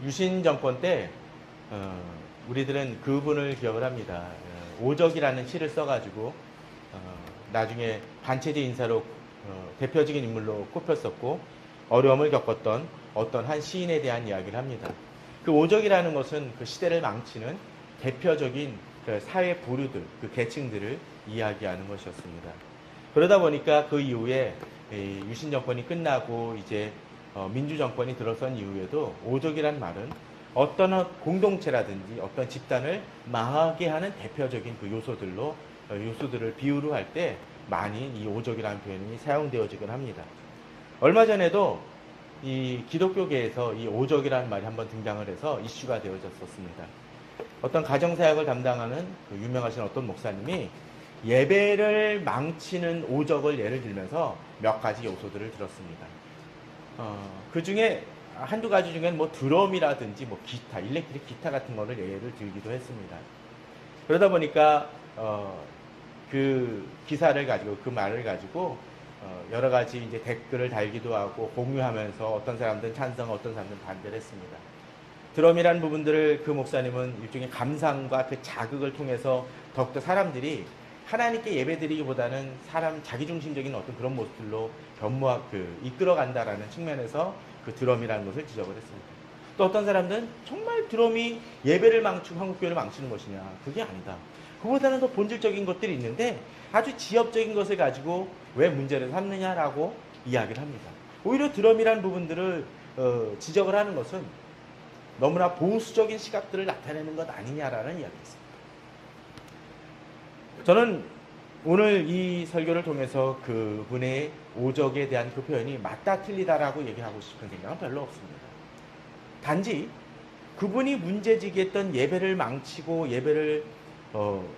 유신 정권 때 우리들은 그분을 기억을 합니다. 오적이라는 시를 써가지고 나중에 반체제 인사로 대표적인 인물로 꼽혔었고 어려움을 겪었던 어떤 한 시인에 대한 이야기를 합니다. 그 오적이라는 것은 그 시대를 망치는 대표적인 그 사회 부류들, 그 계층들을 이야기하는 것이었습니다. 그러다 보니까 그 이후에 유신 정권이 끝나고 이제 민주 정권이 들어선 이후에도 오적이란 말은 어떤 공동체라든지 어떤 집단을 망하게 하는 대표적인 그 요소들을 비유로 할 때 많이 이 오적이라는 표현이 사용되어지곤 합니다. 얼마 전에도 이 기독교계에서 이 오적이라는 말이 한번 등장을 해서 이슈가 되어졌었습니다. 어떤 가정사역을 담당하는 그 유명하신 어떤 목사님이 예배를 망치는 오적을 예를 들면서 몇 가지 요소들을 들었습니다. 그 중에 한두 가지 중에는 뭐 드럼이라든지 뭐 기타, 일렉트릭 기타 같은 거를 예를 들기도 했습니다. 그러다 보니까 그 기사를 가지고 그 말을 가지고 여러 가지 이제 댓글을 달기도 하고 공유하면서 어떤 사람들은 찬성, 어떤 사람들은 반대를 했습니다. 드럼이라는 부분들을 그 목사님은 일종의 감상과 그 자극을 통해서 더욱더 사람들이 하나님께 예배드리기보다는 사람 자기중심적인 어떤 그런 모습들로 이끌어간다라는 측면에서 그 드럼이라는 것을 지적을 했습니다. 또 어떤 사람들은 정말 드럼이 예배를 망치고 한국교회를 망치는 것이냐, 그게 아니다. 그보다는 더 본질적인 것들이 있는데 아주 지엽적인 것을 가지고 왜 문제를 삼느냐라고 이야기를 합니다. 오히려 드럼이라는 부분들을 지적을 하는 것은 너무나 보수적인 시각들을 나타내는 것 아니냐라는 이야기였습니다. 저는 오늘 이 설교를 통해서 그분의 오적에 대한 그 표현이 맞다 틀리다라고 얘기하고 싶은 생각은 별로 없습니다. 단지 그분이 문제지기했던 예배를 망치고 예배를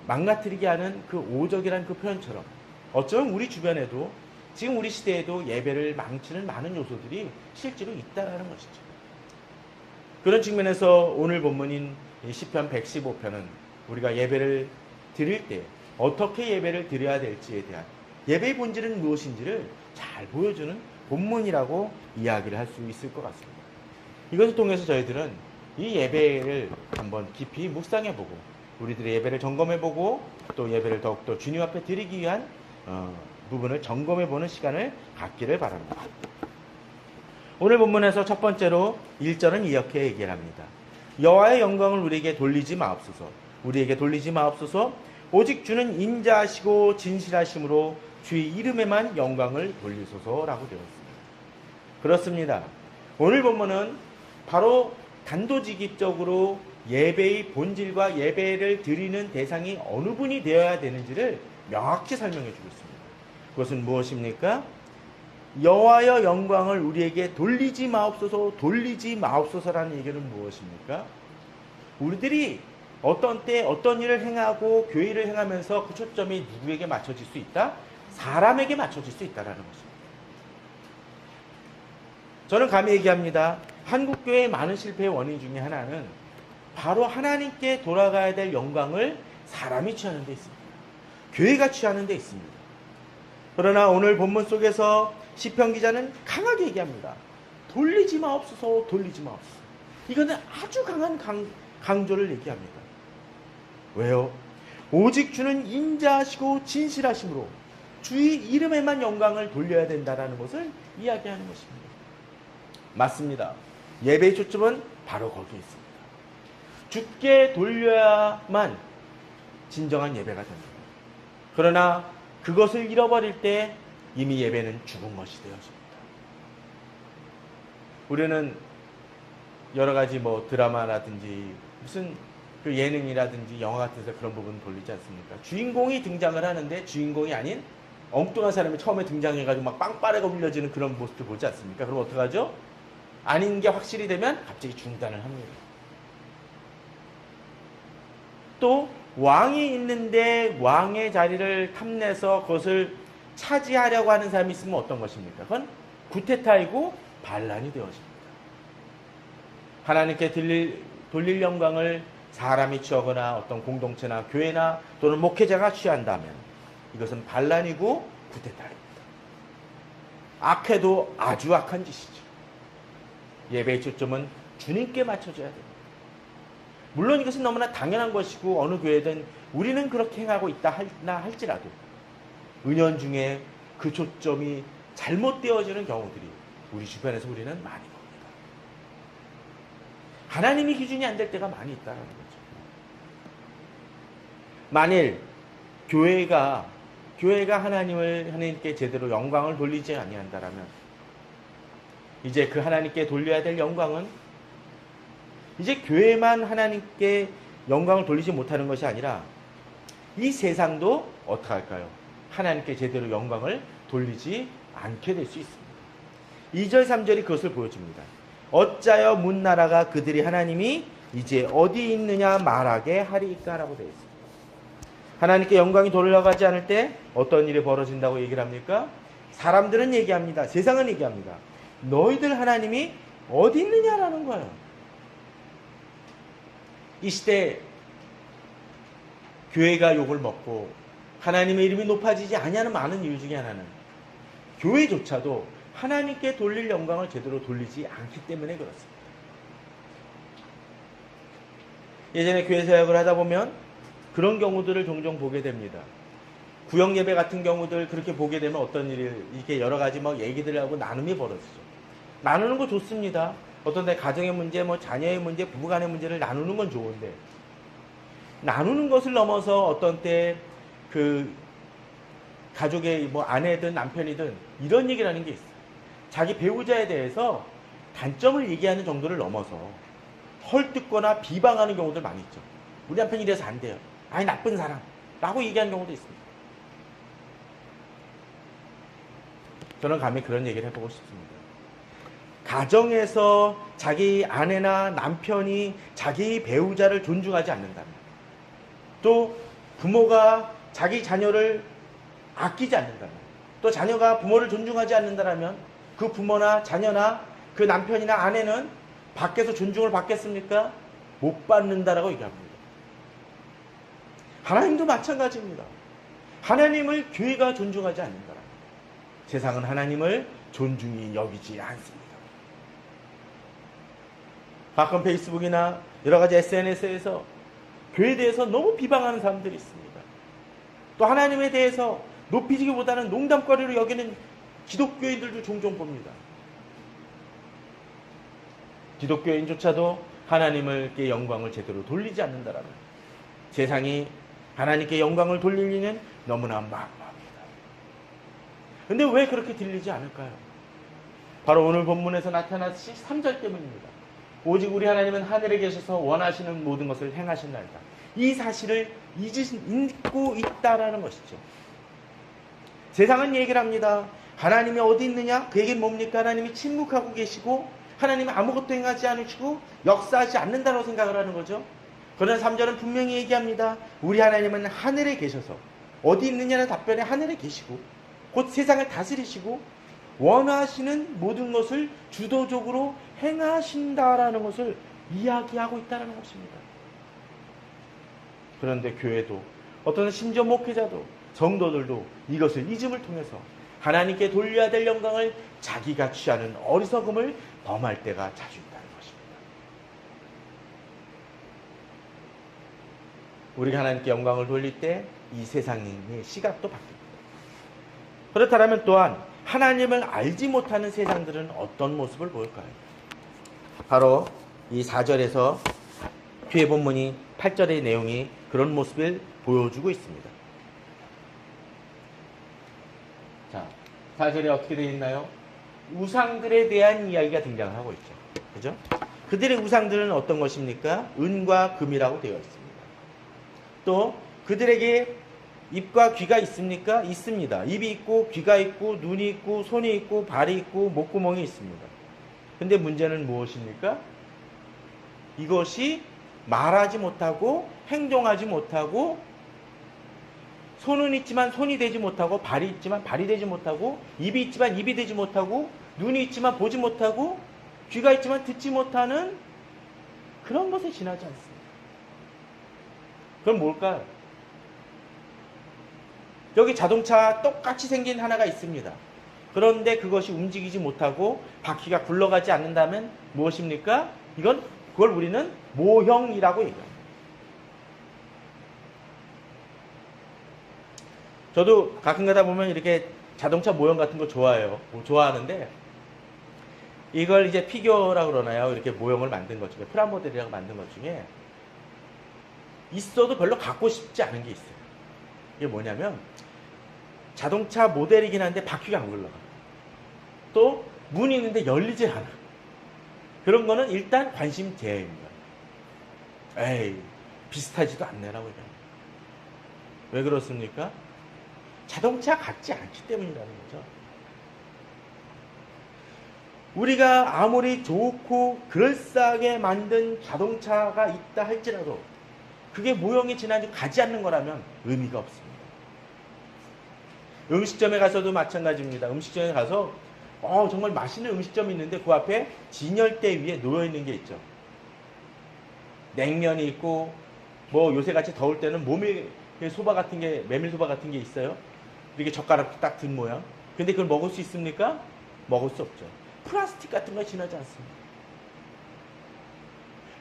망가뜨리게 하는 그 오적이라는 그 표현처럼 어쩌면 우리 주변에도 지금 우리 시대에도 예배를 망치는 많은 요소들이 실제로 있다라는 것이죠. 그런 측면에서 오늘 본문인 시편 115편은 우리가 예배를 드릴 때 어떻게 예배를 드려야 될지에 대한 예배의 본질은 무엇인지를 잘 보여주는 본문이라고 이야기를 할 수 있을 것 같습니다. 이것을 통해서 저희들은 이 예배를 한번 깊이 묵상해보고 우리들의 예배를 점검해보고 또 예배를 더욱더 주님 앞에 드리기 위한 부분을 점검해보는 시간을 갖기를 바랍니다. 오늘 본문에서 첫 번째로 1절은 이렇게 얘기를 합니다. 여호와의 영광을 우리에게 돌리지 마옵소서. 우리에게 돌리지 마옵소서. 오직 주는 인자하시고 진실하심으로 주의 이름에만 영광을 돌리소서라고 되어 있습니다. 그렇습니다. 오늘 본문은 바로 단도직입적으로 예배의 본질과 예배를 드리는 대상이 어느 분이 되어야 되는지를 명확히 설명해 주고 있습니다. 그것은 무엇입니까? 여호와의 영광을 우리에게 돌리지 마옵소서, 돌리지 마옵소서라는 얘기는 무엇입니까? 우리들이 어떤 때 어떤 일을 행하고 교회를 행하면서 그 초점이 누구에게 맞춰질 수 있다? 사람에게 맞춰질 수 있다는 것입니다. 저는 감히 얘기합니다. 한국교회의 많은 실패의 원인 중에 하나는 바로 하나님께 돌아가야 될 영광을 사람이 취하는 데 있습니다. 교회가 취하는 데 있습니다. 그러나 오늘 본문 속에서 시편 기자는 강하게 얘기합니다. 돌리지 마옵소서, 돌리지 마옵소서. 이거는 아주 강한 강조를 얘기합니다. 왜요? 오직 주는 인자하시고 진실하심으로 주의 이름에만 영광을 돌려야 된다는 것을 이야기하는 것입니다. 맞습니다. 예배의 초점은 바로 거기에 있습니다. 주께 돌려야만 진정한 예배가 됩니다. 그러나 그것을 잃어버릴 때 이미 예배는 죽은 것이 되어집니다. 우리는 여러 가지 뭐 드라마라든지 무슨 그 예능이라든지 영화 같은 데서 그런 부분 돌리지 않습니까? 주인공이 등장을 하는데 주인공이 아닌 엉뚱한 사람이 처음에 등장해가지고 막 빵빠레가 울려지는 그런 모습도 보지 않습니까? 그럼 어떡하죠? 아닌 게 확실히 되면 갑자기 중단을 합니다. 또 왕이 있는데 왕의 자리를 탐내서 그것을 차지하려고 하는 사람이 있으면 어떤 것입니까? 그건 구테타이고 반란이 되어집니다. 하나님께 돌릴 영광을 사람이 취하거나 어떤 공동체나 교회나 또는 목회자가 취한다면 이것은 반란이고 구테타입니다. 악해도 아주 악한 짓이죠. 예배의 초점은 주님께 맞춰줘야 됩니다. 물론 이것은 너무나 당연한 것이고 어느 교회든 우리는 그렇게 행하고 있다 할지라도 은연중에 그 초점이 잘못되어지는 경우들이 우리 주변에서 우리는 많이 봅니다. 하나님이 기준이 안 될 때가 많이 있다는 거죠. 만일 교회가 하나님께 제대로 영광을 돌리지 아니한다라면 이제 그 하나님께 돌려야 될 영광은 이제 교회만 하나님께 영광을 돌리지 못하는 것이 아니라 이 세상도 어떻게 할까요? 하나님께 제대로 영광을 돌리지 않게 될 수 있습니다. 2절 3절이 그것을 보여줍니다. 어짜여 문나라가 그들이 하나님이 이제 어디 있느냐 말하게 하리까라고 되어 있습니다. 하나님께 영광이 돌아가지 않을 때 어떤 일이 벌어진다고 얘기를 합니까? 사람들은 얘기합니다. 세상은 얘기합니다. 너희들 하나님이 어디 있느냐라는 거예요. 이 시대 교회가 욕을 먹고 하나님의 이름이 높아지지 아니하는 많은 이유 중에 하나는 교회조차도 하나님께 돌릴 영광을 제대로 돌리지 않기 때문에 그렇습니다. 예전에 교회 사역을 하다 보면 그런 경우들을 종종 보게 됩니다. 구역 예배 같은 경우들 그렇게 보게 되면 어떤 일이 이렇게 여러 가지 얘기들을 하고 나눔이 벌어지죠. 나누는 거 좋습니다. 어떤 데 가정의 문제, 자녀의 문제, 부부간의 문제를 나누는 건 좋은데 나누는 것을 넘어서 어떤 때 그 가족의 아내든 남편이든 이런 얘기를 하는 게 있어요. 자기 배우자에 대해서 단점을 얘기하는 정도를 넘어서 헐뜯거나 비방하는 경우들 많이 있죠. 우리 남편이 이래서 안 돼요. 아이 나쁜 사람 라고 얘기하는 경우도 있습니다. 저는 감히 그런 얘기를 해보고 싶습니다. 가정에서 자기 아내나 남편이 자기 배우자를 존중하지 않는다면 또 부모가 자기 자녀를 아끼지 않는다면 또 자녀가 부모를 존중하지 않는다면 그 부모나 자녀나 그 남편이나 아내는 밖에서 존중을 받겠습니까? 못 받는다라고 얘기합니다. 하나님도 마찬가지입니다. 하나님을 교회가 존중하지 않는다면 세상은 하나님을 존중히 여기지 않습니다. 가끔 페이스북이나 여러 가지 SNS에서 교회에 대해서 너무 비방하는 사람들이 있습니다. 또 하나님에 대해서 높이지기보다는 농담거리로 여기는 기독교인들도 종종 봅니다. 기독교인조차도 하나님께 영광을 제대로 돌리지 않는다라면 세상이 하나님께 영광을 돌릴 리는 너무나 막막합니다. 근데 왜 그렇게 들리지 않을까요? 바로 오늘 본문에서 나타난 3절 때문입니다. 오직 우리 하나님은 하늘에 계셔서 원하시는 모든 것을 행하신다니까. 이 사실을 잊고 있다라는 것이죠. 세상은 얘기를 합니다. 하나님이 어디 있느냐? 그 얘기는 뭡니까? 하나님이 침묵하고 계시고 하나님이 아무것도 행하지 않으시고 역사하지 않는다고 생각을 하는 거죠. 그러나 3절은 분명히 얘기합니다. 우리 하나님은 하늘에 계셔서 어디 있느냐는 답변에 하늘에 계시고 곧 세상을 다스리시고 원하시는 모든 것을 주도적으로 행하신다라는 것을 이야기하고 있다는 것입니다. 그런데 교회도 어떤 심지어 목회자도 성도들도 이것을 잊음을 통해서 하나님께 돌려야 될 영광을 자기가 취하는 어리석음을 범할 때가 자주 있다는 것입니다. 우리가 하나님께 영광을 돌릴 때 이 세상의 시각도 바뀝니다. 그렇다면 또한 하나님을 알지 못하는 세상들은 어떤 모습을 보일까요? 바로 이 4절에서 뒤에 본문이 8절의 내용이 그런 모습을 보여주고 있습니다. 자, 4절에 어떻게 되어 있나요? 우상들에 대한 이야기가 등장하고 있죠. 그죠? 그들의 우상들은 어떤 것입니까? 은과 금이라고 되어 있습니다. 또 그들에게 입과 귀가 있습니까? 있습니다. 입이 있고 귀가 있고 눈이 있고 손이 있고 발이 있고 목구멍이 있습니다. 근데 문제는 무엇입니까? 이것이 말하지 못하고 행동하지 못하고 손은 있지만 손이 되지 못하고 발이 있지만 발이 되지 못하고 입이 있지만 입이 되지 못하고 눈이 있지만 보지 못하고 귀가 있지만 듣지 못하는 그런 것에 지나지 않습니다. 그럼 뭘까요? 여기 자동차 똑같이 생긴 하나가 있습니다. 그런데 그것이 움직이지 못하고 바퀴가 굴러가지 않는다면 무엇입니까? 그걸 우리는 모형이라고 얘기합니다. 저도 가끔 가다 보면 이렇게 자동차 모형 같은 거 좋아하는데, 이걸 이제 피규어라고 그러나요? 이렇게 모형을 만든 것 중에, 프라모델이라고 만든 것 중에 있어도 별로 갖고 싶지 않은 게 있어요. 이게 뭐냐면, 자동차 모델이긴 한데 바퀴가 안 굴러가. 또 문이 있는데 열리질 않아. 그런 거는 일단 관심 제외입니다. 에이, 비슷하지도 않네라고 얘기합니다. 왜 그렇습니까? 자동차 같지 않기 때문이라는 거죠. 우리가 아무리 좋고 그럴싸하게 만든 자동차가 있다 할지라도 그게 모형이 지나지 가지 않는 거라면 의미가 없습니다. 음식점에 가서도 마찬가지입니다. 음식점에 가서 정말 맛있는 음식점이 있는데 그 앞에 진열대 위에 놓여있는 게 있죠. 냉면이 있고 뭐 요새같이 더울 때는 모밀 소바 같은 게, 메밀소바 같은 게 있어요. 이렇게 젓가락 딱 든 모양. 근데 그걸 먹을 수 있습니까? 먹을 수 없죠. 플라스틱 같은 거 지나지 않습니다.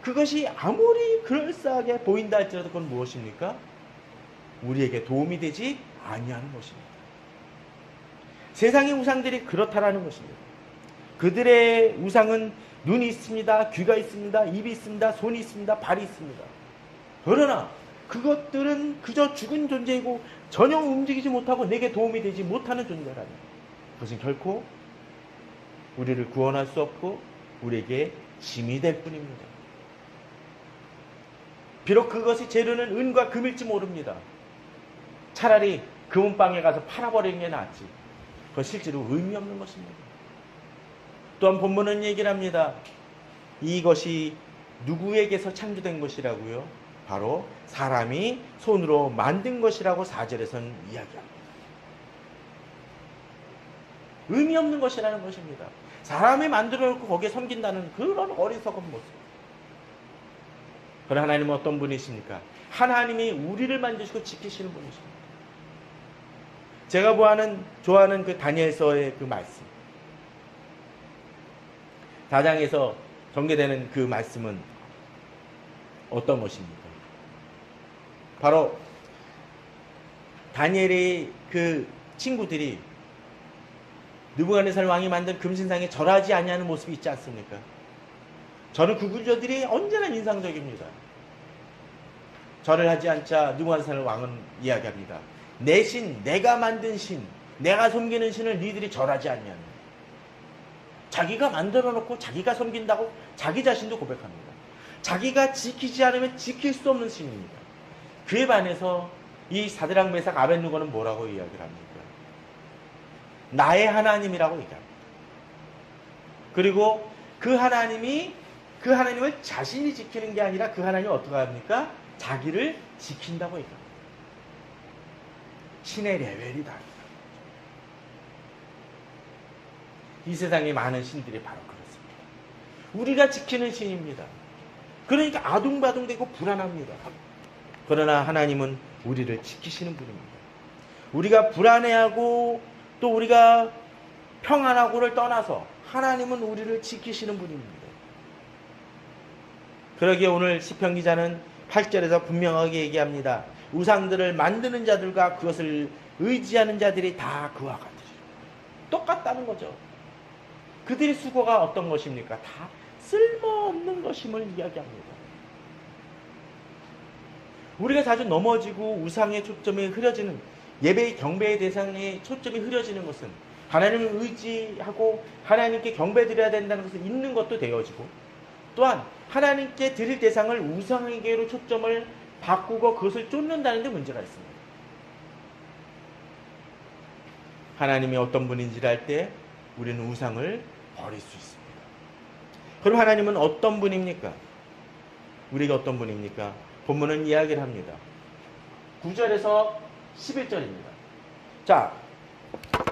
그것이 아무리 그럴싸하게 보인다 할지라도 그건 무엇입니까? 우리에게 도움이 되지 아니하는 것입니다. 세상의 우상들이 그렇다라는 것입니다. 그들의 우상은 눈이 있습니다. 귀가 있습니다. 입이 있습니다. 손이 있습니다. 발이 있습니다. 그러나 그것들은 그저 죽은 존재이고 전혀 움직이지 못하고 내게 도움이 되지 못하는 존재라면 그것은 결코 우리를 구원할 수 없고 우리에게 짐이 될 뿐입니다. 비록 그것이 재료는 은과 금일지 모릅니다. 차라리 금은방에 가서 팔아버리는 게 낫지. 그건 실제로 의미 없는 것입니다. 또한 본문은 얘기를 합니다. 이것이 누구에게서 창조된 것이라고요? 바로 사람이 손으로 만든 것이라고 4절에서는 이야기합니다. 의미 없는 것이라는 것입니다. 사람이 만들어 놓고 거기에 섬긴다는 그런 어리석은 모습. 그러나 하나님은 어떤 분이십니까? 하나님이 우리를 만드시고 지키시는 분이십니다. 제가 좋아하는 그 다니엘서의 그 말씀. 4장에서 전개되는 그 말씀은 어떤 것입니까? 바로 다니엘의 그 친구들이 느부갓네살 왕이 만든 금신상에 절하지 아니하는 모습이 있지 않습니까? 저는 그 구절들이 언제나 인상적입니다. 절을 하지 않자 느부갓네살 왕은 이야기합니다. 내 신, 내가 만든 신, 내가 섬기는 신을 니들이 절하지 않냐는. 자기가 만들어 놓고 자기가 섬긴다고 자기 자신도 고백합니다. 자기가 지키지 않으면 지킬 수 없는 신입니다. 그에 반해서 이 사드락 메삭 아벳느고는 뭐라고 이야기를 합니까? 나의 하나님이라고 얘기합니다. 그리고 그 하나님을 자신이 지키는 게 아니라 그 하나님을 어떻게 합니까? 자기를 지킨다고 얘기합니다. 신의 레벨이 다르다. 이 세상에 많은 신들이 바로 그렇습니다. 우리가 지키는 신입니다. 그러니까 아둥바둥되고 불안합니다. 그러나 하나님은 우리를 지키시는 분입니다. 우리가 불안해하고 또 우리가 평안하고를 떠나서 하나님은 우리를 지키시는 분입니다. 그러기에 오늘 시편 기자는 8절에서 분명하게 얘기합니다. 우상들을 만드는 자들과 그것을 의지하는 자들이 다 그와 같으리라. 똑같다는 거죠. 그들의 수고가 어떤 것입니까? 다 쓸모없는 것임을 이야기합니다. 우리가 자주 넘어지고 우상의 초점이 흐려지는, 예배의 경배의 대상에 초점이 흐려지는 것은 하나님을 의지하고 하나님께 경배드려야 된다는 것을 잊는 것도 되어지고, 또한 하나님께 드릴 대상을 우상에게로 초점을 바꾸고 그것을 쫓는다는 데 문제가 있습니다. 하나님이 어떤 분인지를 알 때 우리는 우상을 버릴 수 있습니다. 그럼 하나님은 어떤 분입니까? 우리가 어떤 분입니까? 본문은 이야기를 합니다. 9절에서 11절입니다. 자,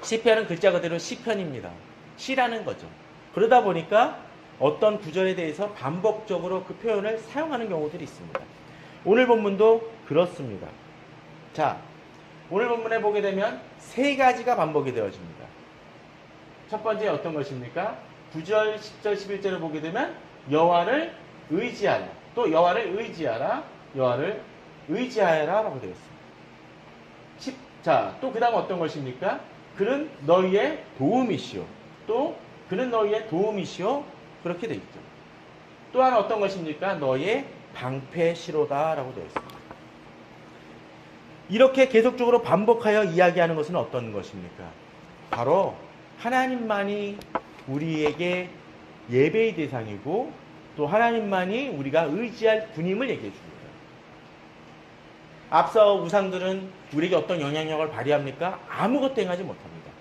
시편은 글자 그대로 시편입니다. 시라는 거죠. 그러다 보니까 어떤 구절에 대해서 반복적으로 그 표현을 사용하는 경우들이 있습니다. 오늘 본문도 그렇습니다. 자, 오늘 본문에 보게 되면 세 가지가 반복이 되어집니다. 첫 번째 어떤 것입니까? 9절, 10절, 11절을 보게 되면 여호와를 의지하라. 또 여호와를 의지하라. 여호와를 의지하여라 라고 되어 있습니다. 자, 또 그 다음 어떤 것입니까? 그는 너희의 도움이시오. 또 그는 너희의 도움이시오. 그렇게 되어 있죠. 또한 어떤 것입니까? 너희의 방패시로다 라고 되어 있습니다. 이렇게 계속적으로 반복하여 이야기하는 것은 어떤 것입니까? 바로 하나님만이 우리에게 예배의 대상이고 또 하나님만이 우리가 의지할 분임을 얘기해 줍니다. 앞서 우상들은 우리에게 어떤 영향력을 발휘합니까? 아무것도 행하지 못합니다.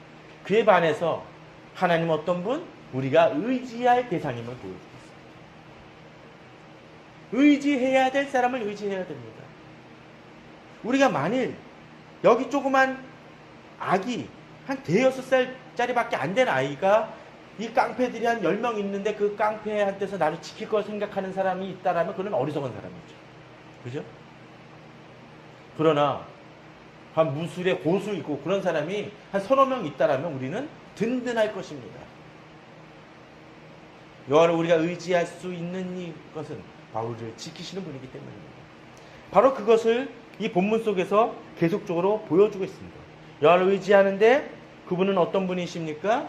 그에 반해서 하나님은 어떤 분? 우리가 의지할 대상임을 보여주고 있습니다. 의지해야 될 사람을 의지해야 됩니다. 우리가 만일 여기 조그만 아기 한 대여섯 살짜리밖에 안 된 아이가 이 깡패들이 한 10명 있는데 그 깡패한테서 나를 지킬 걸 생각하는 사람이 있다라면 그건 어리석은 사람이죠. 그죠? 그러나 한 무술에 고수 있고 그런 사람이 한 서너 명 있다라면 우리는 든든할 것입니다. 여호와를 우리가 의지할 수 있는 이것은 바로 우리를 지키시는 분이기 때문입니다. 바로 그것을 이 본문 속에서 계속적으로 보여주고 있습니다. 여호와를 의지하는데 그분은 어떤 분이십니까?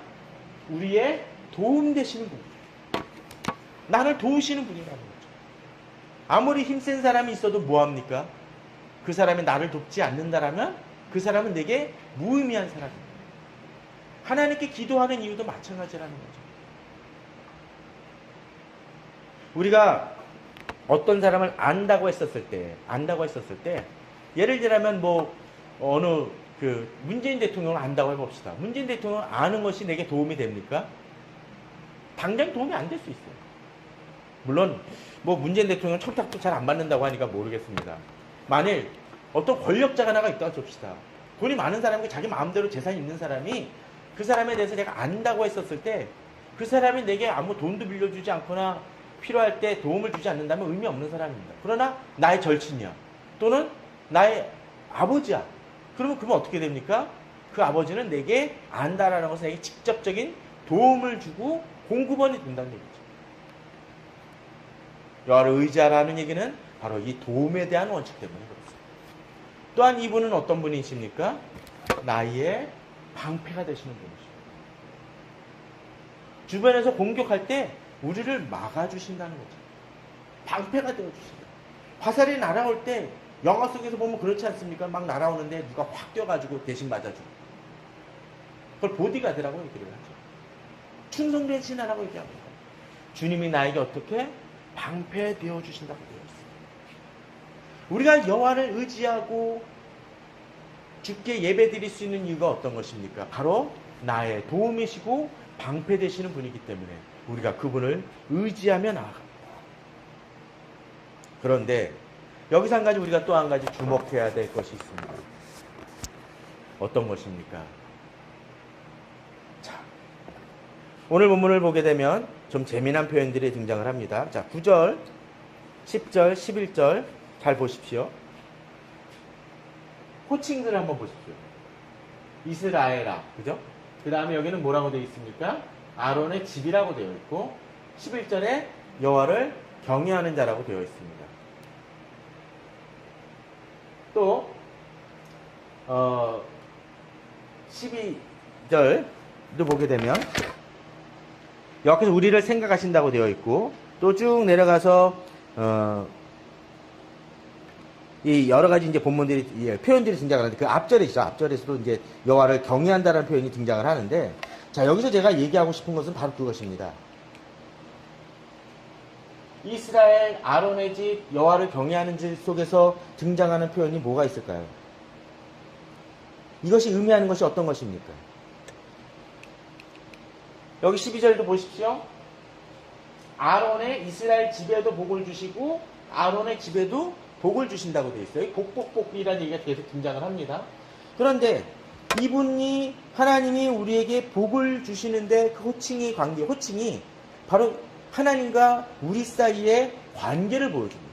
우리의 도움 되시는 분이죠. 나를 도우시는 분이라는 거죠. 아무리 힘센 사람이 있어도 뭐합니까? 그 사람이 나를 돕지 않는다라면 그 사람은 내게 무의미한 사람입니다. 하나님께 기도하는 이유도 마찬가지라는 거죠. 우리가 어떤 사람을 안다고 했었을 때 예를 들면 어느 문재인 대통령을 안다고 해봅시다. 문재인 대통령을 아는 것이 내게 도움이 됩니까? 당장 도움이 안 될 수 있어요. 물론 문재인 대통령 청탁도 잘 안 받는다고 하니까 모르겠습니다. 만일 어떤 권력자가 하나가 있다고 봅시다. 돈이 많은 사람이고 자기 마음대로 재산이 있는 사람이 그 사람에 대해서 내가 안다고 했었을 때 그 사람이 내게 아무 돈도 빌려주지 않거나 필요할 때 도움을 주지 않는다면 의미 없는 사람입니다. 그러나 나의 절친이야. 또는 나의 아버지야. 그러면 어떻게 됩니까? 그 아버지는 내게 안다라는 것은 내게 직접적인 도움을 주고 공급원이 된다는 얘기죠. 여호와를 의지하라는 얘기는 바로 이 도움에 대한 원칙 때문에 그렇습니다. 또한 이분은 어떤 분이십니까? 나의 방패가 되시는 분이십니다. 주변에서 공격할 때 우리를 막아주신다는 거죠. 방패가 되어주신다. 화살이 날아올 때 영화 속에서 보면 그렇지 않습니까? 막 날아오는데 누가 확 뛰어가지고 대신 맞아주고. 그걸 보디가드라고 얘기를 하죠. 충성된 신하라고 얘기합니다. 주님이 나에게 어떻게 방패 되어주신다고 되어 있습니다. 우리가 여호와를 의지하고 주께 예배 드릴 수 있는 이유가 어떤 것입니까? 바로 나의 도움이시고 방패 되시는 분이기 때문에 우리가 그분을 의지하며 나아갑니다. 그런데 여기서 한 가지 우리가 또 한 가지 주목해야 될 것이 있습니다. 어떤 것입니까? 자, 오늘 본문을 보게 되면 좀 재미난 표현들이 등장을 합니다. 자, 9절, 10절, 11절 잘 보십시오. 호칭들을 한번 보십시오. 이스라엘아, 그죠? 그 다음에 여기는 뭐라고 되어 있습니까? 아론의 집이라고 되어 있고 11절에 여호와를 경외하는 자라고 되어 있습니다. 또 12절도 보게 되면 여기서 우리를 생각하신다고 되어 있고 또 쭉 내려가서 이 여러 가지 이제 본문들이 표현들이 등장하는데 그 앞절이죠. 앞절에서도 이제 여호와를 경외한다는 표현이 등장을 하는데 자 여기서 제가 얘기하고 싶은 것은 바로 그것입니다. 이스라엘 아론의 집 여호와를 경외하는 집 속에서 등장하는 표현이 뭐가 있을까요? 이것이 의미하는 것이 어떤 것입니까? 여기 12절도 보십시오. 아론의 이스라엘 집에도 복을 주시고 아론의 집에도 복을 주신다고 되어 있어요. 복복복이라는 얘기가 계속 등장을 합니다. 그런데 이분이 하나님이 우리에게 복을 주시는데 그 호칭이 바로 하나님과 우리 사이의 관계를 보여줍니다.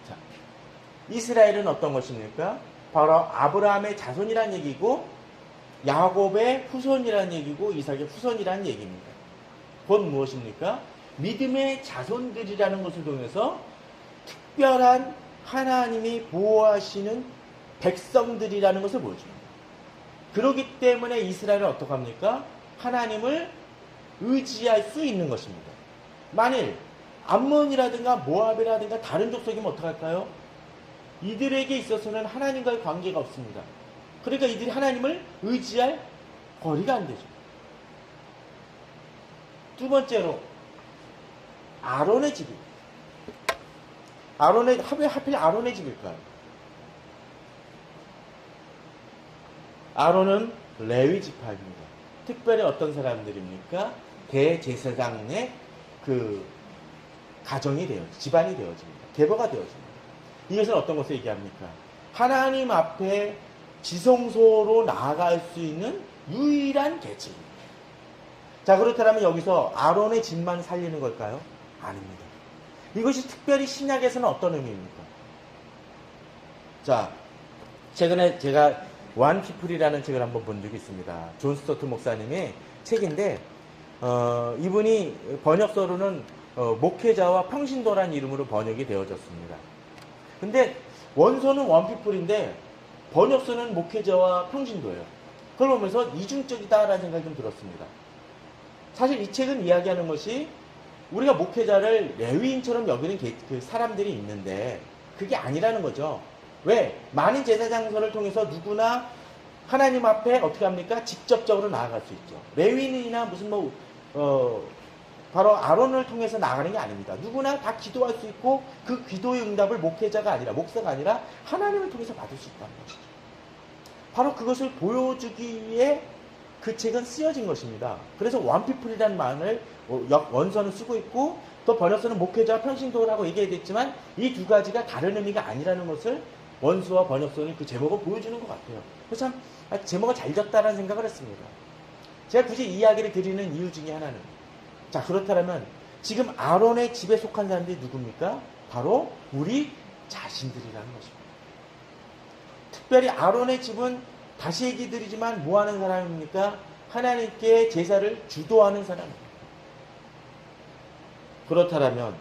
자, 이스라엘은 어떤 것입니까? 바로 아브라함의 자손이라는 얘기고 야곱의 후손이라는 얘기고 이삭의 후손이라는 얘기입니다. 그건 무엇입니까? 믿음의 자손들이라는 것을 통해서 특별한 하나님이 보호하시는 백성들이라는 것을 보여줍니다. 그렇기 때문에 이스라엘은 어떻게 합니까? 하나님을 의지할 수 있는 것입니다. 만일 암몬이라든가 모압이라든가 다른 족속이면 어떡할까요? 이들에게 있어서는 하나님과의 관계가 없습니다. 그러니까 이들이 하나님을 의지할 거리가 안 되죠. 두 번째로 아론의 집이 왜 하필 아론의 집일까요? 아론은 레위 지파입니다. 특별히 어떤 사람들입니까? 대제사장의 그 가정이 집안이 되어집니다. 계보가 되어집니다. 이것은 어떤 것을 얘기합니까? 하나님 앞에 지성소로 나아갈 수 있는 유일한 계층입니다. 자, 그렇다면 여기서 아론의 집만 살리는 걸까요? 아닙니다. 이것이 특별히 신약에서는 어떤 의미입니까? 자, 최근에 제가 원피플이라는 책을 한번 본 적이 있습니다. 존 스토트 목사님의 책인데 이분이 번역서로는 목회자와 평신도라는 이름으로 번역이 되어졌습니다. 근데 원서는 원피플인데 번역서는 목회자와 평신도예요. 그걸 보면서 이중적이다라는 생각이 좀 들었습니다. 사실 이 책은 이야기하는 것이 우리가 목회자를 레위인처럼 여기는 그 사람들이 있는데 그게 아니라는 거죠. 왜? 많은 제사장서를 통해서 누구나 하나님 앞에 어떻게 합니까? 직접적으로 나아갈 수 있죠. 레위인이나 무슨 바로 아론을 통해서 나가는 게 아닙니다. 누구나 다 기도할 수 있고 그 기도의 응답을 목회자가 아니라 목사가 아니라 하나님을 통해서 받을 수 있다는 것이죠. 바로 그것을 보여주기 위해 그 책은 쓰여진 것입니다. 그래서 원피플이라는 말을 원서는 쓰고 있고 또 번역서는 목회자와 평신도라고 얘기했지만 이 두 가지가 다른 의미가 아니라는 것을 원서와 번역서는 그 제목을 보여주는 것 같아요. 그래서 참 제목을 잘 졌다라는 생각을 했습니다. 제가 굳이 이 이야기를 드리는 이유 중에 하나는 자, 그렇다면 지금 아론의 집에 속한 사람들이 누굽니까? 바로 우리 자신들이라는 것입니다. 특별히 아론의 집은 다시 얘기 드리지만 뭐 하는 사람입니까? 하나님께 제사를 주도하는 사람입니다. 그렇다면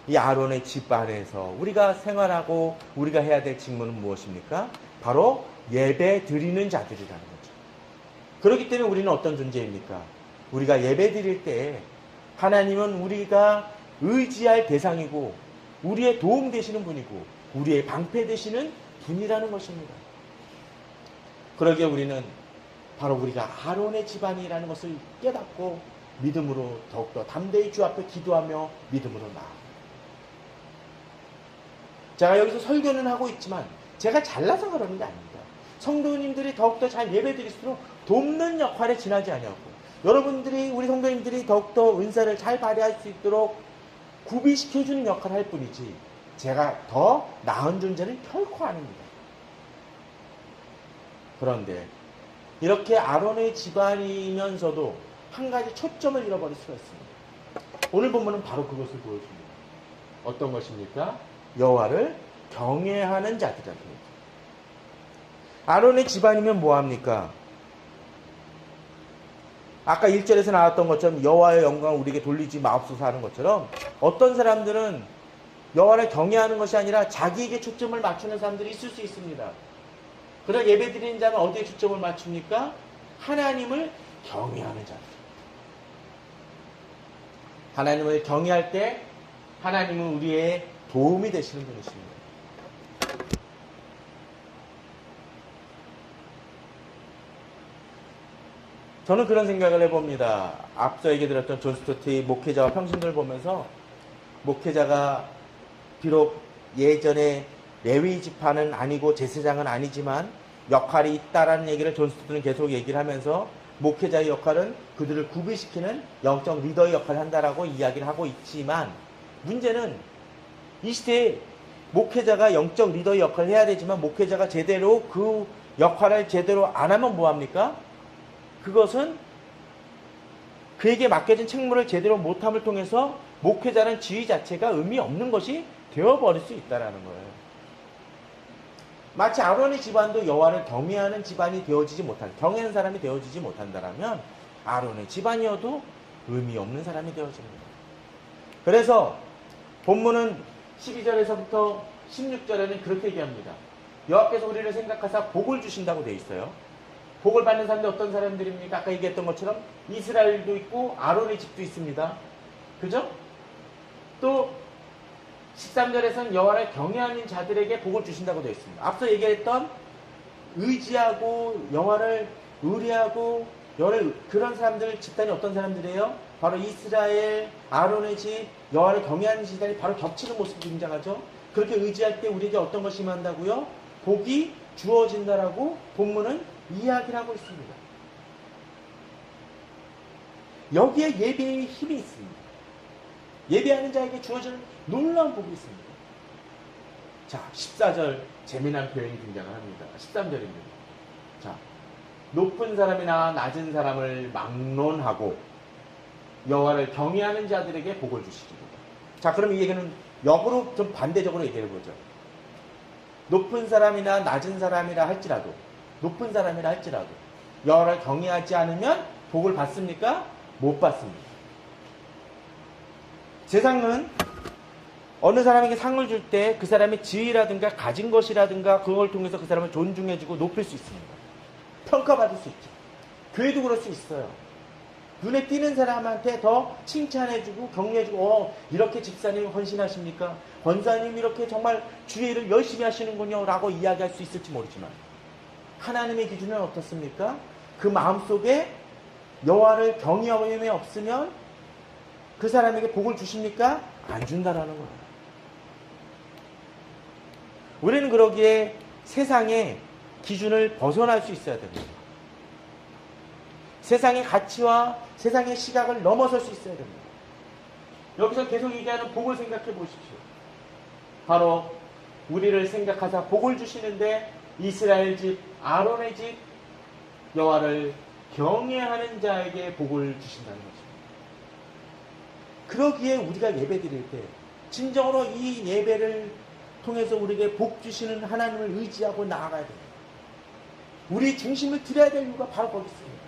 이 아론의 집 안에서 우리가 생활하고 우리가 해야 될 직무는 무엇입니까? 바로 예배 드리는 자들이라는 거죠. 그렇기 때문에 우리는 어떤 존재입니까? 우리가 예배 드릴 때 하나님은 우리가 의지할 대상이고 우리의 도움 되시는 분이고 우리의 방패 되시는 분이라는 것입니다. 그러기에 우리는 바로 우리가 아론의 집안이라는 것을 깨닫고 믿음으로 더욱더 담대히 주 앞에 기도하며 믿음으로 나아갑니다. 제가 여기서 설교는 하고 있지만 제가 잘나서 그러는 게 아닙니다. 성도님들이 더욱더 잘 예배드릴수록 돕는 역할에 지나지 아니하고 여러분들이 우리 성도님들이 더욱더 은사를 잘 발휘할 수 있도록 구비시켜주는 역할을 할 뿐이지 제가 더 나은 존재는 결코 아닙니다. 그런데 이렇게 아론의 집안이면서도 한 가지 초점을 잃어버릴 수가 있습니다. 오늘 본문은 바로 그것을 보여줍니다. 어떤 것입니까? 여호와를 경외하는 자들이라는 거죠. 아론의 집안이면 뭐합니까? 아까 1절에서 나왔던 것처럼 여호와의 영광을 우리에게 돌리지 마옵소서 하는 것처럼 어떤 사람들은 여호와를 경외하는 것이 아니라 자기에게 초점을 맞추는 사람들이 있을 수 있습니다. 그러나 예배드리는 자는 어디에 초점을 맞춥니까? 하나님을 경외하는 자들. 하나님을 경외할 때 하나님은 우리의 도움이 되시는 분이십니다. 저는 그런 생각을 해봅니다. 앞서 얘기 드렸던 존 스토트의 목회자와 평신도를 보면서 목회자가 비록 예전에 레위 지파는 아니고 제사장은 아니지만 역할이 있다라는 얘기를 존 스토트는 계속 얘기를 하면서 목회자의 역할은 그들을 구비시키는 영적 리더의 역할을 한다라고 이야기를 하고 있지만 문제는 이 시대에 목회자가 영적 리더의 역할을 해야 되지만 목회자가 제대로 그 역할을 제대로 안 하면 뭐합니까? 그것은 그에게 맡겨진 책무를 제대로 못함을 통해서 목회자는 지위 자체가 의미 없는 것이 되어버릴 수 있다는 거예요. 마치 아론의 집안도 여호와를 경외하는 집안이 되어지지 못한, 경외하는 사람이 되어지지 못한다면 아론의 집안이어도 의미 없는 사람이 되어집니다. 그래서 본문은 12절에서부터 16절에는 그렇게 얘기합니다. 여호와께서 우리를 생각하사 복을 주신다고 되어 있어요. 복을 받는 사람들 어떤 사람들입니까? 아까 얘기했던 것처럼 이스라엘도 있고 아론의 집도 있습니다. 그죠? 또 13절에서는 여호와를 경외하는 자들에게 복을 주신다고 되어 있습니다. 앞서 얘기했던 의지하고 여호와를 의뢰하고 그런 사람들 집단이 어떤 사람들이에요? 바로 이스라엘, 아론의 집, 여호와를 경외하는 집단이 바로 겹치는 모습이 등장하죠. 그렇게 의지할 때 우리에게 어떤 것이 임한다고요? 복이 주어진다라고 본문은 이야기를 하고 있습니다. 여기에 예배의 힘이 있습니다. 예배하는 자에게 주어지는 놀라운 복이 있습니다. 자, 14절 재미난 표현이 등장을 합니다. 13절입니다. 자, 높은 사람이나 낮은 사람을 막론하고 여호와를 경외하는 자들에게 복을 주시리로다. 자, 그럼 이 얘기는 역으로 좀 반대적으로 얘기해 보죠. 높은 사람이나 낮은 사람이라 할지라도 여호와를 경외하지 않으면 복을 받습니까? 못 받습니다. 세상은 어느 사람에게 상을 줄 때 그 사람의 지위라든가 가진 것이라든가 그걸 통해서 그 사람을 존중해주고 높일 수 있습니다. 평가받을 수 있죠. 교회도 그럴 수 있어요. 눈에 띄는 사람한테 더 칭찬해주고 격려해주고 이렇게 집사님 헌신하십니까? 권사님 이렇게 정말 주의 일을 열심히 하시는군요 라고 이야기할 수 있을지 모르지만 하나님의 기준은 어떻습니까? 그 마음속에 여호와를 경외함이 없으면 그 사람에게 복을 주십니까? 안 준다라는 거예요. 우리는 그러기에 세상의 기준을 벗어날 수 있어야 됩니다. 세상의 가치와 세상의 시각을 넘어설 수 있어야 됩니다. 여기서 계속 얘기하는 복을 생각해 보십시오. 바로 우리를 생각하사 복을 주시는데 이스라엘 집, 아론의 집, 여호와를 경외하는 자에게 복을 주신다는 것입니다. 그러기에 우리가 예배 드릴 때 진정으로 이 예배를 통해서 우리에게 복 주시는 하나님을 의지하고 나아가야 됩니다. 우리 중심을 드려야 될 이유가 바로 거기 있습니다.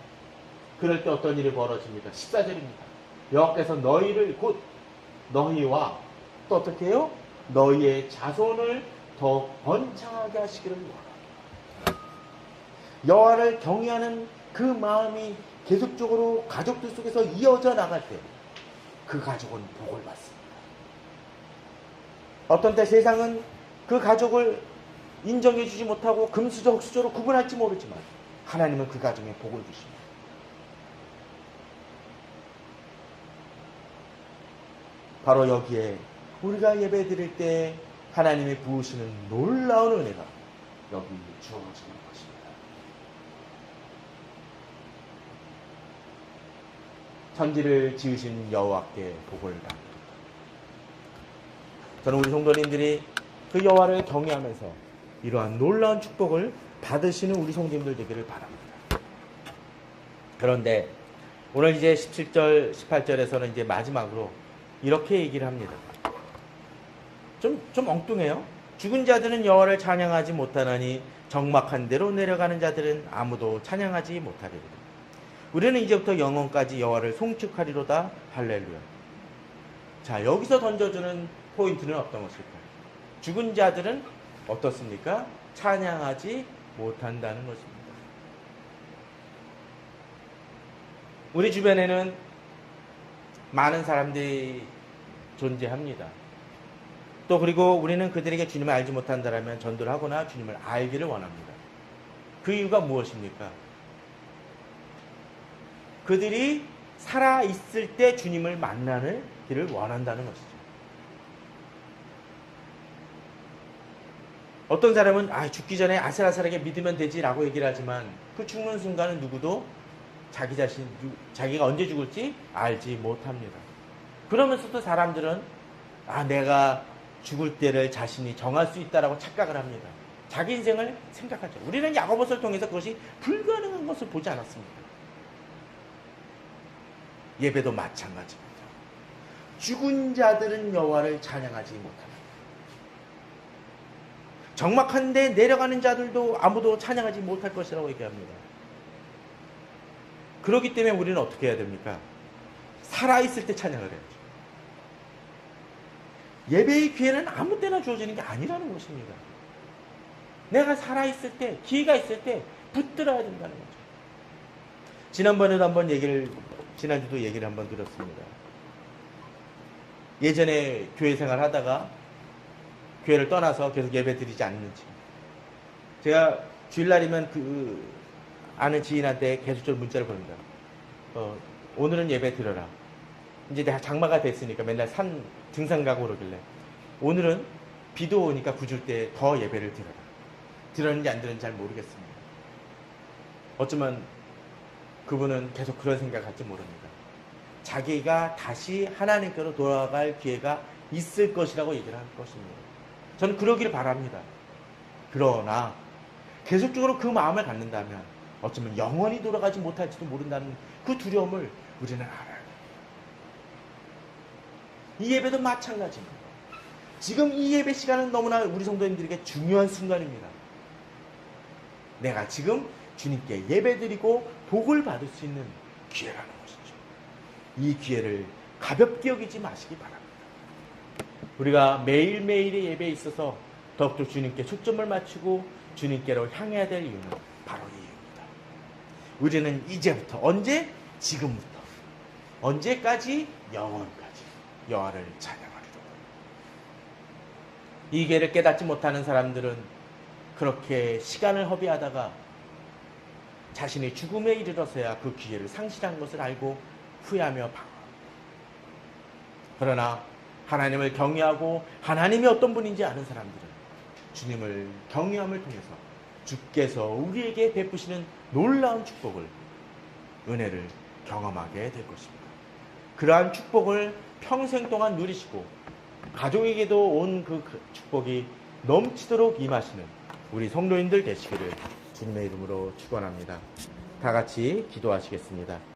그럴 때 어떤 일이 벌어집니까? 14절입니다. 여호와께서 너희를 곧 너희와 또 어떻게 해요? 너희의 자손을 더 번창하게 하시기를 원합니다. 여호와를 경외하는 그 마음이 계속적으로 가족들 속에서 이어져 나갈 때 그 가족은 복을 받습니다. 어떤 때 세상은 그 가족을 인정해 주지 못하고 금수저 흑수저로 구분할지 모르지만 하나님은 그 가정에 복을 주십니다. 바로 여기에 우리가 예배 드릴 때 하나님이 부으시는 놀라운 은혜가 여기 주어지는 것입니다. 천지를 지으신 여호와께 복을 받습니다. 저는 우리 성도님들이 그 여호와를 경외하면서 이러한 놀라운 축복을 받으시는 우리 성도님들 되기를 바랍니다. 그런데 오늘 이제 17절, 18절에서는 이제 마지막으로 이렇게 얘기를 합니다. 좀 엉뚱해요. 죽은 자들은 여호와를 찬양하지 못하나니 적막한 데로 내려가는 자들은 아무도 찬양하지 못하리로다. 우리는 이제부터 영원까지 여호와를 송축하리로다. 할렐루야. 자, 여기서 던져주는 포인트는 어떤 것일까요? 죽은 자들은 어떻습니까? 찬양하지 못한다는 것입니다. 우리 주변에는 많은 사람들이 존재합니다. 또 그리고 우리는 그들에게 주님을 알지 못한다면 전도를 하거나 주님을 알기를 원합니다. 그 이유가 무엇입니까? 그들이 살아있을 때 주님을 만나는 길을 원한다는 것이죠. 어떤 사람은 죽기 전에 아슬아슬하게 믿으면 되지라고 얘기를 하지만 그 죽는 순간은 누구도 자기가 언제 죽을지 알지 못합니다. 그러면서도 사람들은 내가 죽을 때를 자신이 정할 수 있다라고 착각을 합니다. 자기 인생을 생각하죠. 우리는 야고보서를 통해서 그것이 불가능한 것을 보지 않았습니다. 예배도 마찬가지입니다. 죽은 자들은 여호와를 찬양하지 못합니다. 적막한 데 내려가는 자들도 아무도 찬양하지 못할 것이라고 얘기합니다. 그렇기 때문에 우리는 어떻게 해야 됩니까? 살아있을 때 찬양을 해야죠. 예배의 기회는 아무 때나 주어지는 게 아니라는 것입니다. 내가 살아있을 때, 기회가 있을 때 붙들어야 된다는 거죠. 지난번에도 한번 지난주도 얘기를 한번 들었습니다. 예전에 교회 생활 하다가 교회를 떠나서 계속 예배 드리지 않는지. 제가 주일날이면 아는 지인한테 계속적으로 문자를 보냅니다. 오늘은 예배 드려라. 이제 내가 장마가 됐으니까 맨날 등산 가고 그러길래 오늘은 비도 오니까 구줄 때 더 예배를 드려라. 들었는지 안 들었는지 잘 모르겠습니다. 어쩌면 그분은 계속 그런 생각을 할지 모릅니다. 자기가 다시 하나님께로 돌아갈 기회가 있을 것이라고 얘기를 할 것입니다. 저는 그러기를 바랍니다. 그러나 계속적으로 그 마음을 갖는다면 어쩌면 영원히 돌아가지 못할지도 모른다는 그 두려움을 우리는 알아야 돼요. 이 예배도 마찬가지입니다. 지금 이 예배 시간은 너무나 우리 성도님들에게 중요한 순간입니다. 내가 지금 주님께 예배드리고 복을 받을 수 있는 기회라는 것이죠. 이 기회를 가볍게 여기지 마시기 바랍니다. 우리가 매일매일의 예배에 있어서 더욱더 주님께 초점을 맞추고 주님께로 향해야 될 이유는 바로 이 이유입니다. 우리는 이제부터 언제? 지금부터 언제까지? 영원까지 여호와를 찬양하리로다. 이 기회를 깨닫지 못하는 사람들은 그렇게 시간을 허비하다가 자신의 죽음에 이르러서야 그 기회를 상실한 것을 알고 후회하며 방황합니다. 그러나 하나님을 경외하고 하나님이 어떤 분인지 아는 사람들은 주님을 경외함을 통해서 주께서 우리에게 베푸시는 놀라운 축복을, 은혜를 경험하게 될 것입니다. 그러한 축복을 평생 동안 누리시고 가족에게도 온 그 축복이 넘치도록 임하시는 우리 성도님들 되시기를 주님의 이름으로 축원합니다. 다 같이 기도하시겠습니다.